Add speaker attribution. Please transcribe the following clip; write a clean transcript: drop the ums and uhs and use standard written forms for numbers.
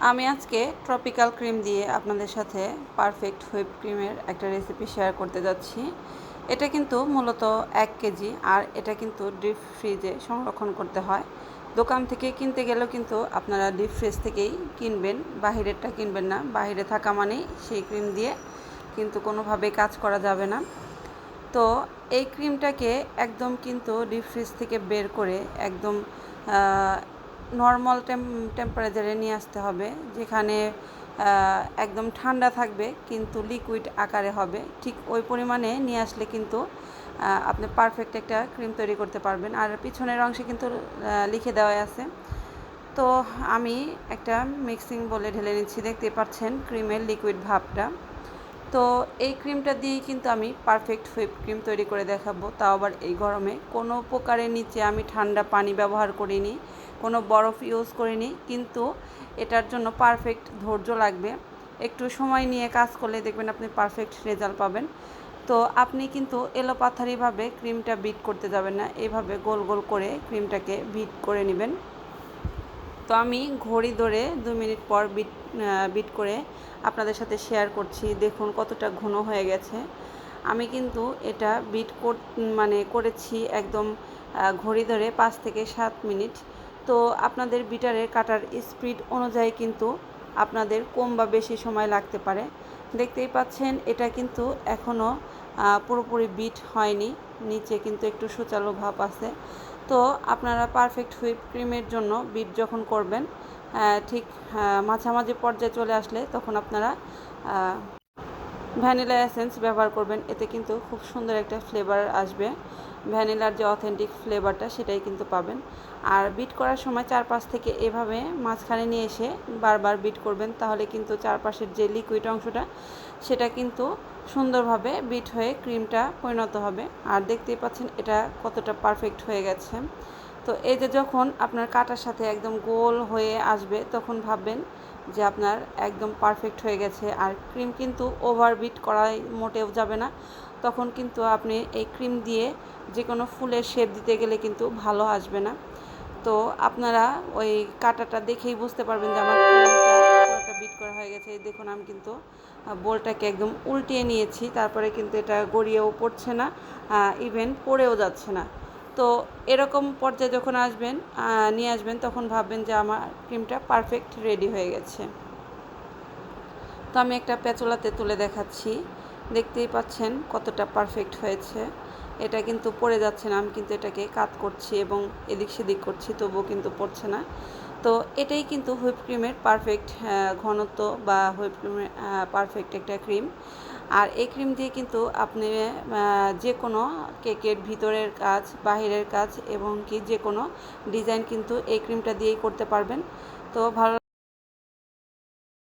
Speaker 1: আমি আজকে tropical cream দিয়ে আপনাদের সাথে পারফেক্ট হুইপ ক্রিমের একটা রেসিপি শেয়ার করতে যাচ্ছি। এটা কিন্তু মূলত 1 কেজি, আর এটা কিন্তু ডিপ ফ্রিজে সংরক্ষণ করতে হয়। দোকান থেকে কিনতে গেলেও কিন্তু আপনারা ডিপ ফ্রিজ থেকেই কিনবেন, বাহিরেরটা কিনবেন না। বাহিরে থাকা মানেই সেই ক্রিম দিয়ে কিন্তু কোনোভাবেই কাজ করা যাবে না। তো এই ক্রিমটাকে একদম কিন্তু ডিপ ফ্রিজ থেকে বের করে একদম নর্মাল টেম্পারেচারে নিয়ে আসতে হবে, যেখানে একদম ঠান্ডা থাকবে কিন্তু লিকুইড আকারে হবে। ঠিক ওই পরিমাণে নিয়ে আসলে কিন্তু আপনি পারফেক্ট একটা ক্রিম তৈরি করতে পারবেন। আর পিছনের অংশে কিন্তু লিখে দেওয়া আছে। তো আমি একটা মিক্সিং বলে ঢেলে নিচ্ছি, দেখতে পাচ্ছেন ক্রিমের লিকুইড ভাবটা। তো এই ক্রিমটা দিয়েই কিন্তু আমি পারফেক্ট হুইপ ক্রিম তৈরি করে দেখাবো, তাও আবার এই গরমে। কোনো প্রকারের নিচে আমি ঠান্ডা পানি ব্যবহার করিনি, কোনো বরফ ইউজ করিনি, কিন্তু এটার জন্য পারফেক্ট ধৈর্য লাগবে। একটু সময় নিয়ে কাজ করলে দেখবেন আপনি পারফেক্ট রেজাল্ট পাবেন। তো আপনি কিন্তু এলোপাথারিভাবে ক্রিমটা বিট করতে যাবেন না, এইভাবে গোল গোল করে ক্রিমটাকে বিট করে নেবেন। তো আমি ঘড়ি ধরে 2 মিনিট পর বিট করে আপনাদের সাথে শেয়ার করছি। দেখুন কতটা ঘন হয়ে গেছে। আমি কিন্তু এটা করেছি একদম ঘড়ি ধরে 5 থেকে 7 মিনিট। তো আপনাদের বিটারের কাটার স্পিড অনুযায়ী কিন্তু আপনাদের কম বা বেশি সময় লাগতে পারে। দেখতেই পাচ্ছেন এটা কিন্তু এখনও পুরোপুরি বিট হয়নি, নিচে কিন্তু একটু সূচালো ভাব আছে। তো আপনারা পারফেক্ট হুইপ ক্রিমের জন্য বিট যখন করবেন, ঠিক মাঝামাঝি পর্যায়ে চলে আসলে তখন আপনারা ভ্যানিলা এসেন্স ব্যবহার করবেন। এতে কিন্তু খুব সুন্দর একটা ফ্লেভার আসবে, ভ্যানিলার যে অথেন্টিক ফ্লেভারটা সেটাই কিন্তু পাবেন। আর বিট করার সময় চারপাশ থেকে এভাবে মাঝখানে নিয়ে এসে বারবার বিট করবেন, তাহলে কিন্তু চারপাশের যে লিকুইড অংশটা সেটা কিন্তু সুন্দরভাবে বিট হয়ে ক্রিমটা পরিণত হবে। আর দেখতেই পাচ্ছেন এটা কতটা পারফেক্ট হয়ে গেছে। তো এই যে যখন আপনার কাটার সাথে একদম গোল হয়ে আসবে তখন ভাববেন যে আপনার একদম পারফেক্ট হয়ে গেছে। আর ক্রিম কিন্তু ওভারবিট করাই মোটেও যাবে না, তখন কিন্তু আপনি এই ক্রিম দিয়ে যে কোনো ফুলের শেপ দিতে গেলে কিন্তু ভালো আসবে না। তো আপনারা ওই কাটাটা দেখেই বুঝতে পারবেন যে আমার ক্রিমটা বিট করা হয়ে গেছে। দেখুন আমি কিন্তু বোলটাকে একদম উল্টিয়ে নিয়েছি, তারপরে কিন্তু এটা গড়িয়েও পড়ছে না, ইভেন পড়েও যাচ্ছে না। তো এরকম পর্যায়ে যখন নিয়ে আসবেন তখন ভাববেন যে আমার ক্রিমটা পারফেক্ট রেডি হয়ে গেছে। তো আমি একটা প্যাচোলাতে তুলে দেখাচ্ছি, দেখতেই পাচ্ছেন কতটা পারফেক্ট হয়েছে। এটা কিন্তু পড়ে যাচ্ছে না, আমি কিন্তু এটাকে কাট করছি এবং এদিক সেদিক করছি, তবুও কিন্তু পড়ছে না। তো এটাই কিন্তু হুইপ ক্রিমের পারফেক্ট ঘনত্ব বা হুইপ ক্রিমের পারফেক্ট একটা ক্রিম। আর এই ক্রিম দিয়ে কিন্তু আপনি যে কোনো কেকের ভিতরের কাজ, বাহিরের কাজ এবং কি যে কোনো ডিজাইন কিন্তু এই ক্রিমটা দিয়েই করতে পারবেন। তো ভালো